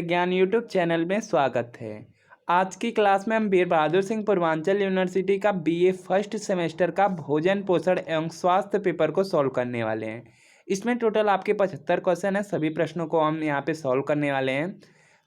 ज्ञान YouTube channel में स्वागत है। आज की क्लास में हम वीर बहादुर सिंह पूर्वांचल यूनिवर्सिटी का बीए फर्स्ट सेमेस्टर का भोजन पोषण एवं स्वास्थ्य पेपर को सॉल्व करने वाले हैं। इसमें टोटल आपके 75 क्वेश्चन है। सभी प्रश्नों को हम यहाँ पे सॉल्व करने वाले हैं।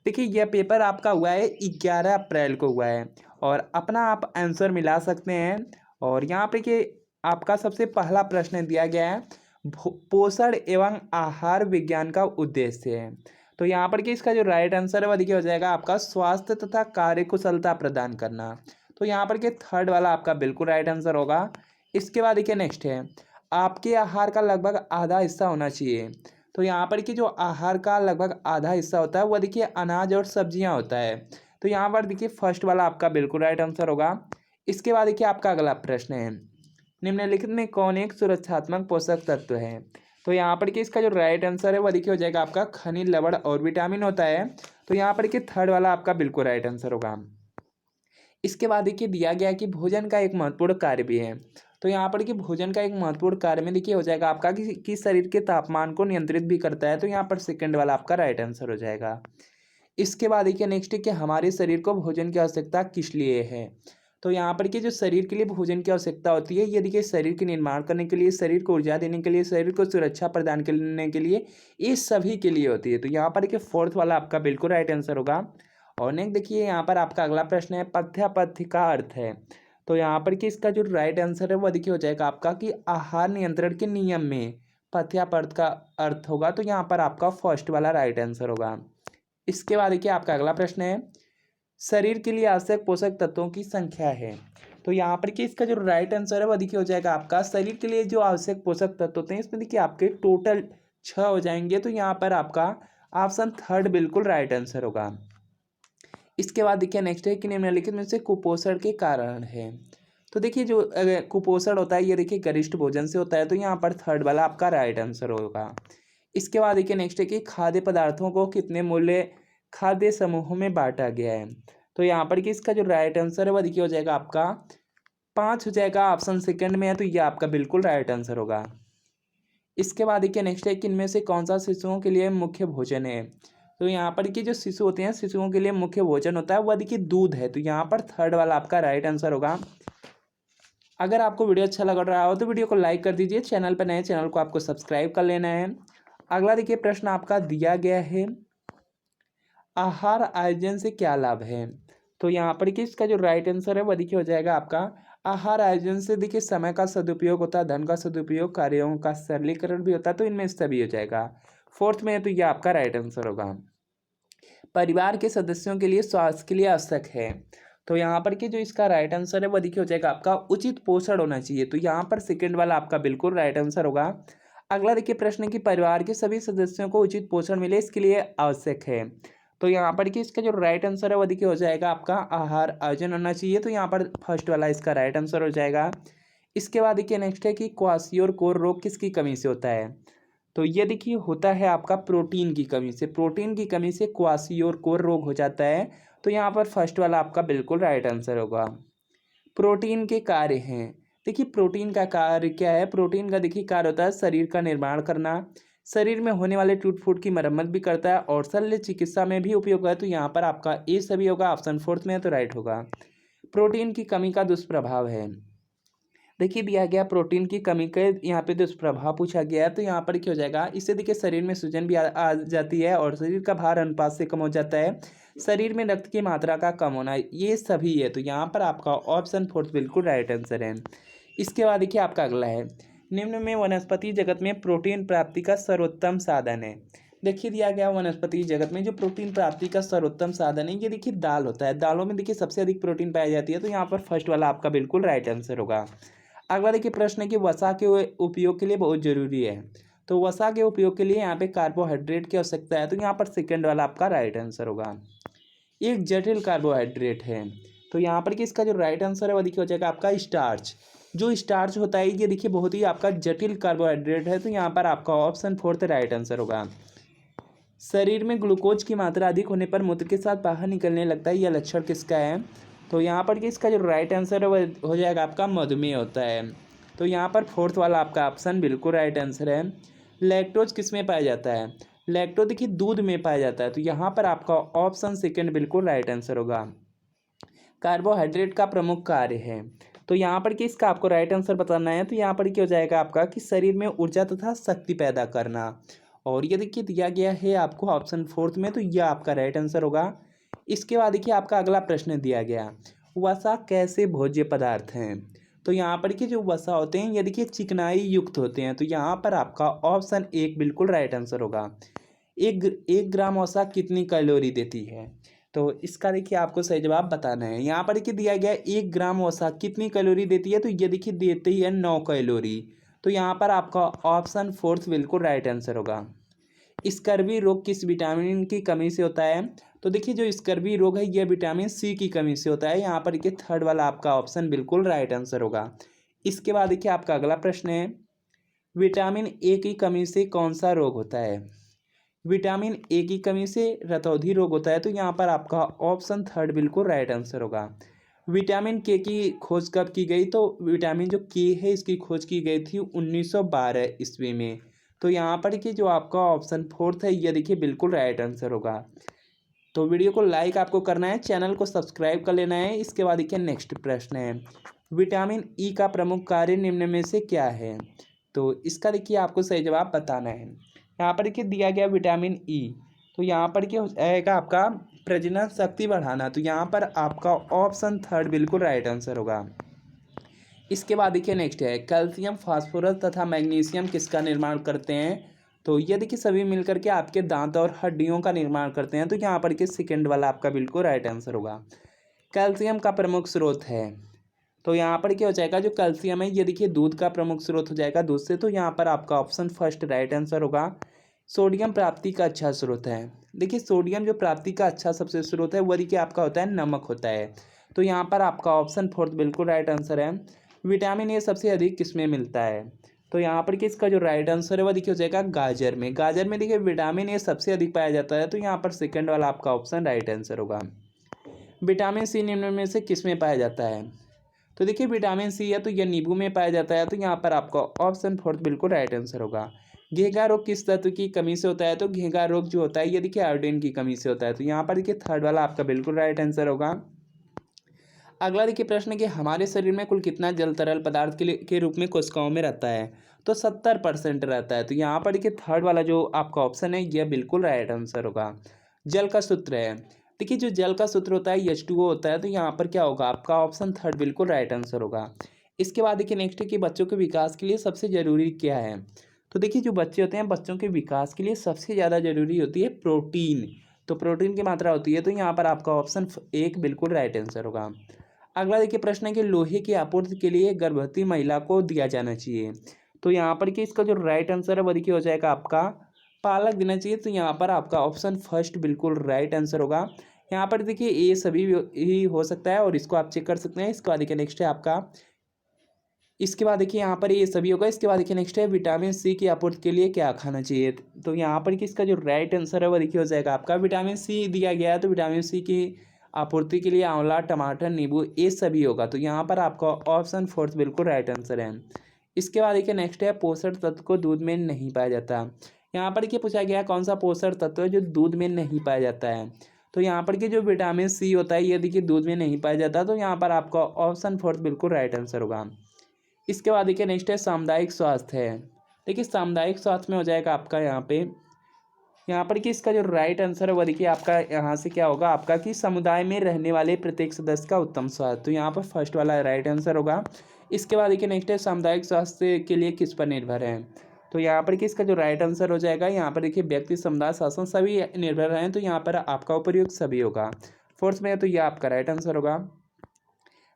देखिए, यह पेपर आपका हुआ है 11 अप्रैल को हुआ है और अपना आप आंसर मिला सकते हैं। और यहाँ पे कि आपका सबसे पहला प्रश्न दिया गया है, पोषण एवं आहार विज्ञान का उद्देश्य है। तो यहाँ पर कि इसका जो राइट आंसर है वह देखिए हो जाएगा आपका स्वास्थ्य तथा कार्यकुशलता प्रदान करना। तो यहाँ पर कि थर्ड वाला आपका बिल्कुल राइट आंसर होगा। इसके बाद देखिए नेक्स्ट है, आपके आहार का लगभग आधा हिस्सा होना चाहिए। तो यहाँ पर कि जो आहार का लगभग आधा हिस्सा होता है वह देखिए अनाज और सब्जियाँ होता है। तो यहाँ पर देखिए फर्स्ट वाला आपका बिल्कुल राइट आंसर होगा। इसके बाद देखिए आपका अगला प्रश्न है, निम्नलिखित में कौन एक सुरक्षात्मक पोषक तत्व है। तो यहाँ पर कि इसका जो राइट आंसर है वह देखिए हो जाएगा आपका खनिज, लवण और विटामिन होता है। तो यहाँ पर कि थर्ड वाला आपका बिल्कुल राइट आंसर होगा। इसके बाद देखिए दिया गया कि भोजन का एक महत्वपूर्ण कार्य भी है। तो यहाँ पर कि भोजन का एक महत्वपूर्ण कार्य में देखिए हो जाएगा आपका कि शरीर के तापमान को नियंत्रित भी करता है। तो यहाँ पर सेकंड वाला आपका राइट आंसर हो जाएगा। इसके बाद देखिए नेक्स्ट है कि हमारे शरीर को भोजन की आवश्यकता किस लिए है। तो यहाँ पर कि जो शरीर के लिए भोजन की आवश्यकता होती है, ये देखिए शरीर के निर्माण करने के लिए, शरीर को ऊर्जा देने के लिए, शरीर को सुरक्षा प्रदान करने के लिए, ये सभी के लिए होती है। तो यहाँ पर कि फोर्थ वाला आपका बिल्कुल राइट आंसर होगा। और नेक्स्ट देखिए यहाँ पर आपका अगला प्रश्न है, पथ्यापथ्य का अर्थ है। तो यहाँ पर कि इसका जो राइट आंसर है वह देखिए हो जाएगा आपका कि आहार नियंत्रण के नियम में पथ्यापथ का अर्थ होगा। तो यहाँ पर आपका फर्स्ट वाला राइट आंसर होगा। इसके बाद देखिए आपका अगला प्रश्न है, शरीर के लिए आवश्यक पोषक तत्वों की संख्या है। तो यहाँ पर कि इसका जो राइट आंसर है वह देखिए हो जाएगा आपका शरीर के लिए जो आवश्यक पोषक तत्व होते हैं इसमें देखिए आपके टोटल 6 हो जाएंगे। तो यहाँ पर आपका ऑप्शन थर्ड बिल्कुल राइट आंसर होगा। इसके बाद देखिए नेक्स्ट है कि निम्नलिखित में से कुपोषण के कारण है। तो देखिए जो कुपोषण होता है ये देखिए गरिष्ठ भोजन से होता है। तो यहाँ पर थर्ड वाला आपका राइट आंसर होगा। इसके बाद देखिए नेक्स्ट है कि खाद्य पदार्थों को कितने मूल्य खाद्य समूहों में बांटा गया है। तो यहाँ पर कि इसका जो राइट आंसर है वह देखिए हो जाएगा आपका 5 हो जाएगा। ऑप्शन सेकंड में है तो ये आपका बिल्कुल राइट आंसर होगा। इसके बाद देखिए नेक्स्ट है कि इनमें से कौन सा शिशुओं के लिए मुख्य भोजन है। तो यहाँ पर कि जो शिशु होते हैं शिशुओं के लिए मुख्य भोजन होता है वह देखिए दूध है। तो यहाँ पर थर्ड वाला आपका राइट आंसर होगा। अगर आपको वीडियो अच्छा लग रहा हो तो वीडियो को लाइक कर दीजिए। चैनल पर नए चैनल को आपको सब्सक्राइब कर लेना है। अगला देखिए प्रश्न आपका दिया गया है, आहार आयोजन से क्या लाभ है। तो यहाँ पर कि इसका जो राइट आंसर है वह देखिए हो जाएगा आपका आहार आयोजन से देखिए समय का सदुपयोग होता है, धन का सदुपयोग, कार्यों का सरलीकरण भी होता है। तो इनमें सभी हो जाएगा। फोर्थ में है तो यह आपका राइट आंसर होगा। परिवार के सदस्यों के लिए स्वास्थ्य के लिए आवश्यक है। तो यहाँ पर कि जो इसका राइट आंसर है वह देखिए हो जाएगा आपका उचित पोषण होना चाहिए। तो यहाँ पर सेकंड वाला आपका बिल्कुल राइट आंसर होगा। अगला देखिए प्रश्न कि परिवार के सभी सदस्यों को उचित पोषण मिले इसके लिए आवश्यक है। तो यहाँ पर कि इसका जो राइट आंसर है वह देखिए हो जाएगा आपका आहार आयोजन होना चाहिए। तो यहाँ पर फर्स्ट वाला इसका राइट आंसर हो जाएगा। इसके बाद देखिए नेक्स्ट है कि क्वाशियोर रोग किसकी कमी से होता है। तो ये देखिए होता है आपका प्रोटीन की कमी से। प्रोटीन की कमी से क्वाशियोर रोग हो जाता है। तो यहाँ पर फर्स्ट वाला आपका बिल्कुल राइट आंसर होगा। प्रोटीन के कार्य हैं। देखिए प्रोटीन का कार्य क्या है। प्रोटीन का देखिए कार्य होता है शरीर का निर्माण करना, शरीर में होने वाले टूट फूट की मरम्मत भी करता है और शल्य चिकित्सा में भी उपयोग है। तो यहाँ पर आपका ए सभी होगा। ऑप्शन फोर्थ में है तो राइट होगा। प्रोटीन की कमी का दुष्प्रभाव है। देखिए दिया गया प्रोटीन की कमी के यहाँ पे दुष्प्रभाव पूछा गया है। तो यहाँ पर क्या हो जाएगा, इससे देखिए शरीर में सूजन भी आ जाती है और शरीर का भार अनुपात से कम हो जाता है, शरीर में रक्त की मात्रा का कम होना, ये सभी है। तो यहाँ पर आपका ऑप्शन फोर्थ बिल्कुल राइट आंसर है। इसके बाद देखिए आपका अगला है, निम्न में वनस्पति जगत में प्रोटीन प्राप्ति का सर्वोत्तम साधन है। देखिए दिया गया वनस्पति जगत में जो प्रोटीन प्राप्ति का सर्वोत्तम साधन है ये देखिए दाल होता है। दालों में देखिए सबसे अधिक प्रोटीन पाई जाती है। तो यहाँ पर फर्स्ट वाला आपका बिल्कुल राइट आंसर होगा। अगला देखिए प्रश्न है कि वसा के उपयोग के लिए बहुत जरूरी है। तो वसा के उपयोग के लिए यहाँ पे कार्बोहाइड्रेट की आवश्यकता है। तो यहाँ पर सेकंड वाला आपका राइट आंसर होगा। एक जटिल कार्बोहाइड्रेट है। तो यहाँ पर कि इसका जो राइट आंसर है वो देखिए हो जाएगा आपका स्टार्च। जो स्टार्च होता है ये देखिए बहुत ही आपका जटिल कार्बोहाइड्रेट है। तो यहाँ पर आपका ऑप्शन फोर्थ राइट आंसर होगा। शरीर में ग्लूकोज की मात्रा अधिक होने पर मूत्र के साथ बाहर निकलने लगता है, यह लक्षण किसका है। तो यहाँ पर कि इसका जो राइट आंसर है वह हो जाएगा आपका मधुमेह होता है। तो यहाँ पर फोर्थ वाला आपका ऑप्शन बिल्कुल राइट आंसर है। लैक्टोज किस में पाया जाता है। लैक्टो देखिए दूध में पाया जाता है, तो यहाँ पर आपका ऑप्शन सेकंड बिल्कुल राइट आंसर होगा। कार्बोहाइड्रेट का प्रमुख कार्य है, तो यहाँ पर कि इसका आपको राइट आंसर बताना है। तो यहाँ पर क्या हो जाएगा आपका कि शरीर में ऊर्जा तथा शक्ति पैदा करना, और ये देखिए दिया गया है आपको ऑप्शन फोर्थ में, तो यह आपका राइट आंसर होगा। इसके बाद देखिए आपका अगला प्रश्न दिया गया, वसा कैसे भोज्य पदार्थ हैं। तो यहाँ पर कि जो वसा होते हैं ये देखिए चिकनाई युक्त होते हैं, तो यहाँ पर आपका ऑप्शन एक बिल्कुल राइट आंसर होगा। एक ग्राम वसा कितनी कैलोरी देती है, तो इसका देखिए आपको सही जवाब बताना है। यहाँ पर देखिए दिया गया 1 ग्राम वसा कितनी कैलोरी देती है, तो ये देखिए देती है 9 कैलोरी। तो यहाँ पर आपका ऑप्शन फोर्थ बिल्कुल राइट आंसर होगा। स्कर्वी रोग किस विटामिन की कमी से होता है, तो देखिए जो स्कर्वी रोग है यह विटामिन सी की कमी से होता है। यहाँ पर देखिए थर्ड वाला आपका ऑप्शन बिल्कुल राइट आंसर होगा। इसके बाद देखिए आपका अगला प्रश्न है, विटामिन ए की कमी से कौन सा रोग होता है। विटामिन ए की कमी से रतौंधी रोग होता है, तो यहाँ पर आपका ऑप्शन थर्ड बिल्कुल राइट आंसर होगा। विटामिन के की खोज कब की गई, तो विटामिन जो के है इसकी खोज की गई थी 1912 ईस्वी में। तो यहाँ पर कि जो आपका ऑप्शन फोर्थ है यह देखिए बिल्कुल राइट आंसर होगा। तो वीडियो को लाइक आपको करना है, चैनल को सब्सक्राइब कर लेना है। इसके बाद देखिए नेक्स्ट प्रश्न है, विटामिन ई का प्रमुख कार्य निम्न में से क्या है, तो इसका देखिए आपको सही जवाब बताना है। यहाँ पर देखिए दिया गया विटामिन ई, तो यहाँ पर क्या हो जाएगा आपका प्रजनन शक्ति बढ़ाना, तो यहाँ पर आपका ऑप्शन थर्ड बिल्कुल राइट आंसर होगा। इसके बाद देखिए नेक्स्ट है, कैल्शियम फास्फोरस तथा मैग्नीशियम किसका निर्माण करते हैं, तो ये देखिए सभी मिलकर के आपके दांत और हड्डियों का निर्माण करते हैं, तो यहाँ पर के सेकेंड वाला आपका बिल्कुल राइट आंसर होगा। कैल्शियम का प्रमुख स्रोत है, तो यहाँ पर क्या हो जाएगा जो कैल्शियम है ये देखिए दूध का प्रमुख स्रोत हो जाएगा दूध से, तो यहाँ पर आपका ऑप्शन फर्स्ट राइट आंसर होगा। सोडियम प्राप्ति का अच्छा स्रोत है, देखिए सोडियम जो प्राप्ति का अच्छा सबसे स्रोत है वह देखिए आपका होता है नमक होता है, तो यहाँ पर आपका ऑप्शन फोर्थ बिल्कुल राइट आंसर है। विटामिन ए सबसे अधिक किसमें मिलता है, तो यहाँ पर कि इसका जो राइट आंसर है वह देखिए हो जाएगा गाजर में। गाजर में देखिए विटामिन ए सबसे अधिक पाया जाता है, तो यहाँ पर सेकंड वाला आपका ऑप्शन राइट आंसर होगा। विटामिन सी निम्न में से किस में पाया जाता है, तो देखिए विटामिन सी है तो यह नींबू में पाया जाता है, तो यहाँ पर आपका ऑप्शन फोर्थ बिल्कुल राइट आंसर होगा। घेंघा रोग किस तत्व की कमी से होता है, तो घेंघा रोग जो होता है ये देखिए आयोडीन की कमी से होता है, तो यहाँ पर देखिए थर्ड वाला आपका बिल्कुल राइट आंसर होगा। अगला देखिए प्रश्न कि हमारे शरीर में कुल कितना जल तरल पदार्थ के रूप में कोशिकाओं में रहता है, तो 70% रहता है, तो यहाँ पर देखिए थर्ड वाला जो आपका ऑप्शन है यह बिल्कुल राइट आंसर होगा। जल का सूत्र है, देखिए जो जल का सूत्र होता है H2O होता है, तो यहाँ पर क्या होगा आपका ऑप्शन थर्ड बिल्कुल राइट आंसर होगा। इसके बाद देखिए नेक्स्ट है कि बच्चों के विकास के लिए सबसे जरूरी क्या है, तो देखिए जो बच्चे होते हैं बच्चों के विकास के लिए सबसे ज़्यादा जरूरी होती है प्रोटीन, तो प्रोटीन की मात्रा होती है, तो यहाँ पर आपका ऑप्शन एक बिल्कुल राइट आंसर होगा। अगला देखिए प्रश्न है कि लोहे की आपूर्ति के लिए गर्भवती महिला को दिया जाना चाहिए, तो यहाँ पर कि इसका जो राइट आंसर है वो देखिए हो जाएगा आपका पालक देना चाहिए, तो यहाँ पर आपका ऑप्शन फर्स्ट बिल्कुल राइट आंसर होगा। यहाँ पर देखिए ये सभी ही हो सकता है और इसको आप चेक कर सकते हैं। इसके बाद देखिए नेक्स्ट है आपका, इसके बाद देखिए यहाँ पर ये सभी होगा। इसके बाद देखिए नेक्स्ट है विटामिन सी की आपूर्ति के लिए क्या खाना चाहिए, तो यहाँ पर कि इसका जो राइट आंसर है वो देखिए हो जाएगा आपका विटामिन सी दिया गया है, तो विटामिन सी की आपूर्ति के लिए आंवला टमाटर नींबू ये सभी होगा, तो यहाँ पर आपका ऑप्शन फोर्थ बिल्कुल राइट आंसर है। इसके बाद देखिए नेक्स्ट है पोषण तत्व को दूध में नहीं पाया जाता, यहाँ पर देखिए पूछा गया कौन सा पोषण तत्व है जो दूध में नहीं पाया जाता है, तो यहाँ पर कि जो विटामिन सी होता है ये देखिए दूध में नहीं पाया जाता, तो यहाँ पर आपका ऑप्शन फोर्थ बिल्कुल राइट आंसर होगा। इसके बाद देखिए नेक्स्ट है सामुदायिक स्वास्थ्य है, देखिए सामुदायिक स्वास्थ्य में हो जाएगा आपका यहाँ पर कि इसका जो राइट आंसर है वो देखिए आपका यहाँ से क्या होगा आपका कि समुदाय में रहने वाले प्रत्येक सदस्य का उत्तम स्वास्थ्य, तो यहाँ पर फर्स्ट वाला राइट आंसर होगा। इसके बाद देखिए नेक्स्ट है सामुदायिक स्वास्थ्य के लिए किस पर निर्भर है, तो यहाँ पर कि इसका जो राइट आंसर हो जाएगा यहाँ पर देखिए व्यक्ति समुदाय शासन सभी निर्भर हैं, तो यहाँ पर आपका उपयुक्त सभी होगा फोर्थ में, तो यह आपका राइट आंसर होगा।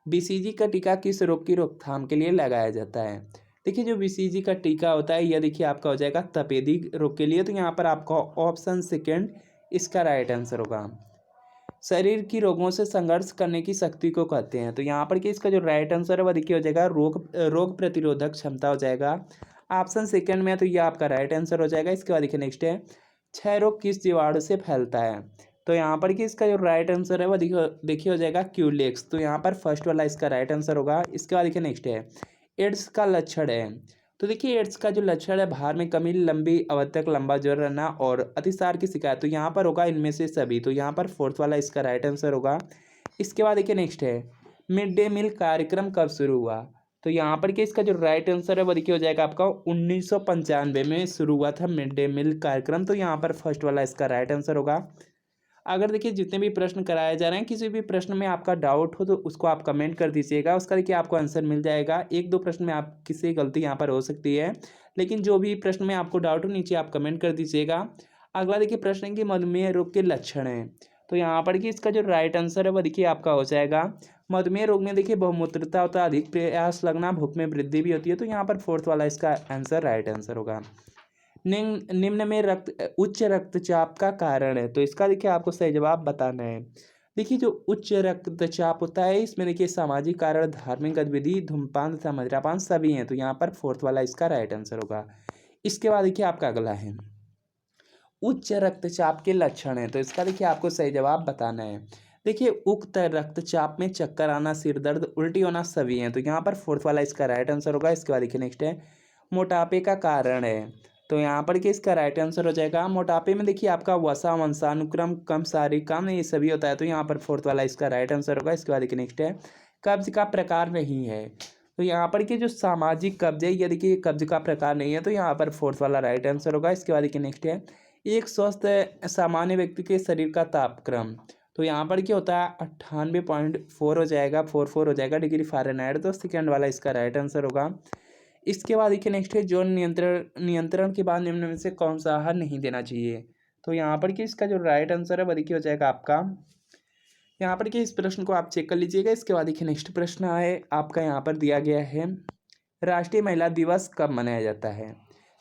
बीसीजी का टीका किस रोग की रोकथाम के लिए लगाया जाता है, देखिए जो बीसीजी का टीका होता है यह देखिए आपका हो जाएगा तपेदिक रोग के लिए, तो यहाँ पर आपका ऑप्शन सेकंड इसका राइट आंसर होगा। शरीर की रोगों से संघर्ष करने की शक्ति को कहते हैं, तो यहाँ पर कि इसका जो राइट आंसर है वह देखिए हो जाएगा रोग प्रतिरोधक क्षमता हो जाएगा, ऑप्शन सेकंड में है, तो यह आपका राइट आंसर हो जाएगा। इसके बाद देखिए नेक्स्ट है क्षय रोग किस जीवाणु से फैलता है, तो यहाँ पर कि इसका जो राइट आंसर है वह देखिए हो जाएगा क्यूलेक्स, तो यहाँ पर फर्स्ट वाला इसका राइट आंसर होगा। इसके बाद देखिए नेक्स्ट है एड्स का लक्षण है, तो देखिए एड्स का जो लक्षण है भार में कमी, लंबी अवधि तक लंबा ज्वर रहना और अतिसार की शिकायत, तो यहाँ पर होगा इनमें से सभी। तो यहाँ पर फोर्थ वाला इसका राइट आंसर होगा। इसके बाद देखिए नेक्स्ट है मिड डे मील कार्यक्रम कब शुरू हुआ। तो यहाँ पर कि इसका जो राइट आंसर है वो देखिए हो जाएगा आपका 1995 में शुरू हुआ था मिड डे मील कार्यक्रम। तो यहाँ पर फर्स्ट वाला इसका राइट आंसर होगा। अगर देखिए जितने भी प्रश्न कराए जा रहे हैं किसी भी प्रश्न में आपका डाउट हो तो उसको आप कमेंट कर दीजिएगा, उसका देखिए आपको आंसर मिल जाएगा। एक दो प्रश्न में आप किसी गलती यहाँ पर हो सकती है, लेकिन जो भी प्रश्न में आपको डाउट हो नीचे आप कमेंट कर दीजिएगा। अगला देखिए प्रश्न है कि मधुमेह रोग के लक्षण हैं। तो यहाँ पर कि इसका जो राइट आंसर है वह देखिए आपका हो जाएगा मधुमेह रोग में देखिए बहुमूत्रता होता है, अधिक प्यास लगना, भूख में वृद्धि भी होती है। तो यहाँ पर फोर्थ वाला इसका आंसर राइट आंसर होगा। निम्न में उच्च रक्तचाप का कारण है। तो इसका देखिए आपको सही जवाब बताना है। देखिए जो उच्च रक्तचाप होता है इसमें देखिए सामाजिक कारण, धार्मिक गतिविधि, धूम्रपान तथा मदिरापान सभी हैं। तो यहाँ पर फोर्थ वाला इसका राइट आंसर होगा। इसके बाद देखिए आपका अगला है उच्च रक्तचाप के लक्षण है। तो इसका देखिए आपको सही जवाब बताना है। देखिए उक्त रक्तचाप में चक्कर आना, सिर दर्द, उल्टी होना सभी हैं। तो यहाँ पर फोर्थ वाला इसका राइट आंसर होगा। इसके बाद देखिए नेक्स्ट है मोटापे का कारण है। तो यहाँ पर कि इसका राइट आंसर हो जाएगा मोटापे में देखिए आपका वसा, वंशानुक्रम, कम शारीरिक काम ये सभी होता है। तो यहाँ पर फोर्थ वाला इसका राइट आंसर होगा। इसके बाद देखिए नेक्स्ट है कब्ज का प्रकार नहीं है। तो यहाँ पर कि जो सामाजिक कब्ज है ये देखिए कब्ज का प्रकार नहीं है। तो यहाँ पर फोर्थ वाला राइट आंसर होगा। इसके बाद देखिए नेक्स्ट है एक स्वस्थ सामान्य व्यक्ति के शरीर का तापक्रम। तो यहाँ पर क्या होता है 98.4 हो जाएगा, 44 हो जाएगा डिग्री फ़ारेनहाइट। तो सेकेंड वाला इसका राइट आंसर होगा। इसके बाद देखिए नेक्स्ट है जो नियंत्रण के बाद निम्न में से कौन सा आहार नहीं देना चाहिए। तो यहाँ पर कि इसका जो राइट आंसर है वह देखिए हो जाएगा आपका, यहाँ पर कि इस प्रश्न को आप चेक कर लीजिएगा। इसके बाद देखिए नेक्स्ट प्रश्न है आपका, यहाँ पर दिया गया है राष्ट्रीय महिला दिवस कब मनाया जाता है।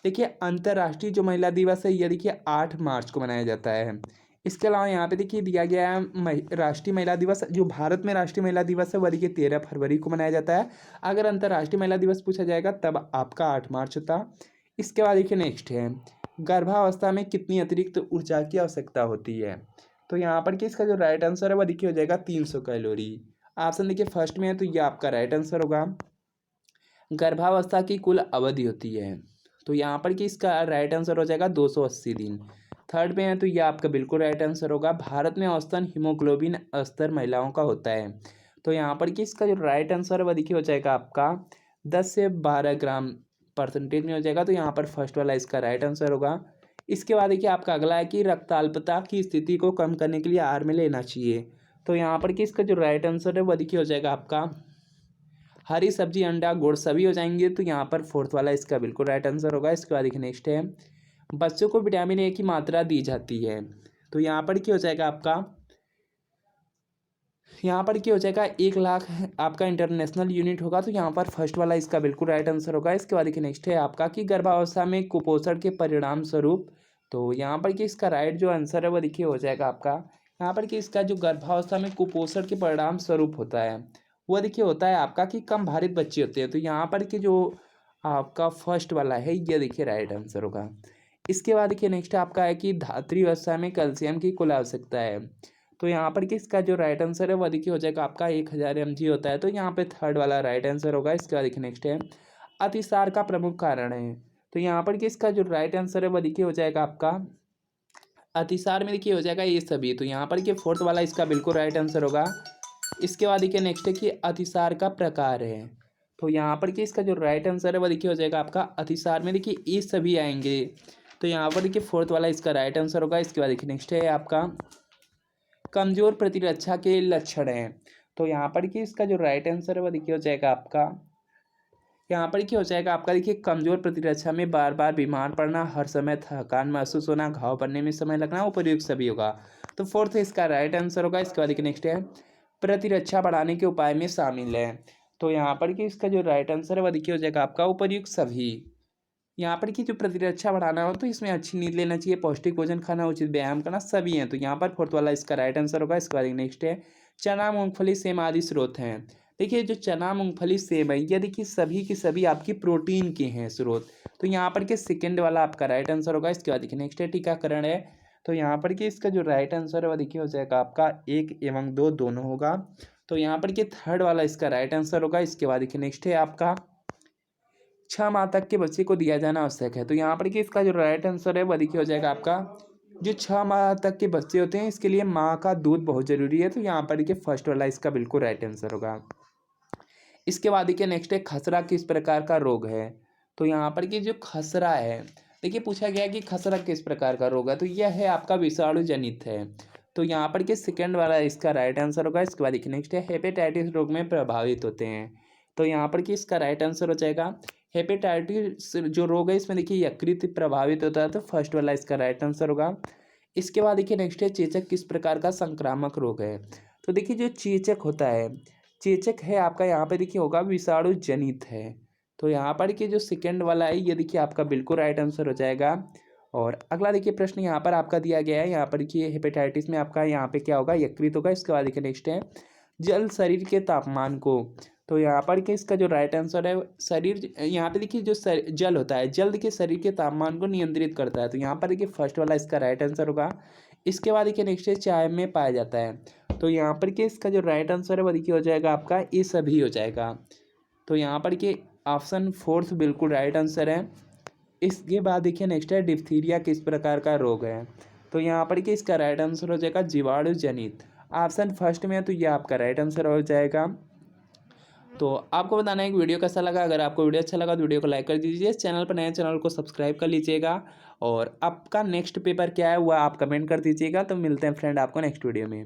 देखिए अंतर्राष्ट्रीय जो महिला दिवस है ये देखिए 8 मार्च को मनाया जाता है। इसके अलावा यहाँ पे देखिए दिया गया है राष्ट्रीय महिला दिवस, जो भारत में राष्ट्रीय महिला दिवस है वह देखिए 13 फरवरी को मनाया जाता है। अगर अंतर्राष्ट्रीय महिला दिवस पूछा जाएगा तब आपका 8 मार्च होता। इसके बाद देखिए नेक्स्ट है गर्भावस्था में कितनी अतिरिक्त ऊर्जा की आवश्यकता होती है। तो यहाँ पर कि इसका जो राइट आंसर है वह देखिए हो जाएगा 300 कैलोरी। ऑप्शन देखिए फर्स्ट में है तो ये आपका राइट आंसर होगा। गर्भावस्था की कुल अवधि होती है। तो यहाँ पर कि इसका राइट आंसर हो जाएगा 280 दिन। थर्ड में है तो ये आपका बिल्कुल राइट आंसर होगा। भारत में औसतन हीमोग्लोबिन स्तर महिलाओं का होता है। तो यहाँ पर कि इसका जो राइट आंसर है वह देखिए हो जाएगा आपका 10 से 12 ग्राम परसेंटेज में हो जाएगा। तो यहाँ पर फर्स्ट वाला इसका राइट आंसर होगा। इसके बाद देखिए आपका अगला है कि रक्ताल्पता की स्थिति को कम करने के लिए आहार में लेना चाहिए। तो यहाँ पर कि इसका जो राइट आंसर है वह देखिए हो जाएगा आपका हरी सब्जी, अंडा, गुड़ सभी हो जाएंगे। तो यहाँ पर फोर्थ वाला इसका बिल्कुल राइट आंसर होगा। इसके बाद देखिए नेक्स्ट है बच्चों को विटामिन ए की मात्रा दी जाती है। तो यहाँ पर क्या हो जाएगा आपका, यहाँ पर क्या हो जाएगा 1 लाख आपका इंटरनेशनल यूनिट होगा। तो यहाँ पर फर्स्ट वाला इसका बिल्कुल राइट आंसर होगा। इसके बाद देखिए नेक्स्ट है आपका कि गर्भावस्था में कुपोषण के परिणाम स्वरूप। तो यहाँ पर कि इसका राइट जो आंसर है वो देखिए हो जाएगा आपका, यहाँ पर कि इसका जो गर्भावस्था में कुपोषण के परिणाम स्वरूप होता है वो देखिए होता है आपका कि कम भारित बच्चे होते हैं। तो यहाँ पर कि जो आपका फर्स्ट वाला है ये देखिए राइट आंसर होगा। इसके बाद देखिए नेक्स्ट आपका है कि धात्री अवस्था में कैल्शियम की कुल आवश्यकता है। तो यहाँ पर कि इसका जो राइट आंसर है वह देखिए हो जाएगा आपका 1000 mg होता है। तो यहाँ पे थर्ड वाला राइट आंसर होगा। इसके बाद देखिए नेक्स्ट है अतिसार का प्रमुख कारण है। तो यहाँ पर कि इसका जो राइट आंसर है वह देखिए हो जाएगा आपका अतिसार में देखिए हो जाएगा ये सभी। तो यहाँ पर कि फोर्थ वाला इसका बिल्कुल राइट आंसर होगा। इसके बाद देखिए नेक्स्ट है कि अतिसार का प्रकार है। तो यहाँ पर कि इसका जो राइट आंसर है वह देखिए हो जाएगा आपका अतिसार में देखिए ये सभी आएंगे। तो यहाँ पर देखिए फोर्थ वाला इसका राइट आंसर होगा। इसके बाद देखिए नेक्स्ट है आपका कमजोर प्रतिरक्षा के लक्षण हैं। तो यहाँ पर कि इसका जो राइट आंसर है वह देखिए हो जाएगा आपका, यहाँ पर क्या हो जाएगा आपका देखिए कमजोर प्रतिरक्षा में बार बार बीमार पड़ना, हर समय थकान महसूस होना, घाव बनने में समय लगना, उपयुक्त सभी होगा। तो फोर्थ इसका राइट आंसर होगा। इसके बाद देखिए नेक्स्ट है प्रतिरक्षा बढ़ाने के उपाय में शामिल है। तो यहाँ पर कि इसका जो राइट आंसर है वह देखिए हो जाएगा आपका उपयुक्त सभी। यहाँ पर कि जो प्रतिरक्षा बढ़ाना हो तो इसमें अच्छी नींद लेना चाहिए, पौष्टिक भोजन खाना, उचित व्यायाम करना सभी हैं। तो यहाँ पर फोर्थ वाला इसका राइट आंसर होगा। इसके बाद नेक्स्ट है चना, मूंगफली, सेम आदि स्रोत हैं। देखिए जो चना, मूंगफली, सेम है ये देखिए सभी की सभी आपकी प्रोटीन के हैं स्रोत। तो यहाँ पर के सेकेंड वाला आपका राइट आंसर होगा। इसके बाद देखिए नेक्स्ट है टीकाकरण है। तो यहाँ पर कि इसका जो राइट आंसर है वह देखिए हो जाएगा आपका 1 एवं 2 दोनों होगा। तो यहाँ पर के थर्ड वाला इसका राइट आंसर होगा। इसके बाद देखिए नेक्स्ट है आपका 6 माह तक के बच्चे को दिया जाना आवश्यक है। तो यहाँ पर कि इसका जो राइट आंसर है वह देखिए हो जाएगा आपका जो 6 माह तक के बच्चे होते हैं इसके लिए माँ का दूध बहुत ज़रूरी है। तो यहाँ पर देखिए फर्स्ट वाला इसका बिल्कुल राइट आंसर होगा। इसके बाद देखिए नेक्स्ट है खसरा किस प्रकार का रोग है। तो यहाँ पर कि जो खसरा है देखिए पूछा गया है कि खसरा किस प्रकार का रोग है, तो यह है आपका विषाणु जनित है। तो यहाँ पर कि सेकंड वाला इसका राइट आंसर होगा। इसके बाद देखिए नेक्स्ट है हेपेटाइटिस रोग में प्रभावित होते हैं। तो यहाँ पर कि इसका राइट आंसर हो जाएगा हेपेटाइटिस जो रोग है इसमें देखिए यकृत प्रभावित होता है। तो फर्स्ट वाला इसका राइट आंसर होगा। इसके बाद देखिए नेक्स्ट है चेचक किस प्रकार का संक्रामक रोग है। तो देखिए जो चेचक होता है, चेचक है आपका यहाँ पे देखिए होगा विषाणु जनित है। तो यहाँ पर कि जो सेकंड वाला है ये देखिए आपका बिल्कुल राइट आंसर हो जाएगा। और अगला देखिए प्रश्न यहाँ पर आपका दिया गया है, यहाँ पर देखिए हेपेटाइटिस में आपका यहाँ पे क्या होगा यकृत होगा। इसके बाद देखिए नेक्स्ट है जल शरीर के तापमान को। तो यहाँ पर कि इसका जो राइट आंसर है शरीर यहाँ पे देखिए जो जल होता है, जल देखिए शरीर के तापमान को नियंत्रित करता है। तो यहाँ पर देखिए फर्स्ट वाला इसका राइट आंसर होगा। इसके बाद देखिए नेक्स्ट है चाय में पाया जाता है। तो यहाँ पर कि इसका जो राइट आंसर है वो देखिए हो जाएगा आपका ये सभी हो जाएगा। तो यहाँ पर कि ऑप्शन फोर्थ बिल्कुल राइट आंसर है। इसके बाद देखिए नेक्स्ट है डिप्थीरिया किस प्रकार का रोग है। तो यहाँ पर कि इसका राइट आंसर हो जाएगा जीवाणु जनित। ऑप्शन फर्स्ट में है तो यह आपका राइट आंसर हो जाएगा। तो आपको बताना है कि वीडियो कैसा लगा। अगर आपको वीडियो अच्छा लगा तो वीडियो को लाइक कर दीजिए, चैनल पर नए चैनल को सब्सक्राइब कर लीजिएगा और आपका नेक्स्ट पेपर क्या है वह आप कमेंट कर दीजिएगा। तो मिलते हैं फ्रेंड आपको नेक्स्ट वीडियो में।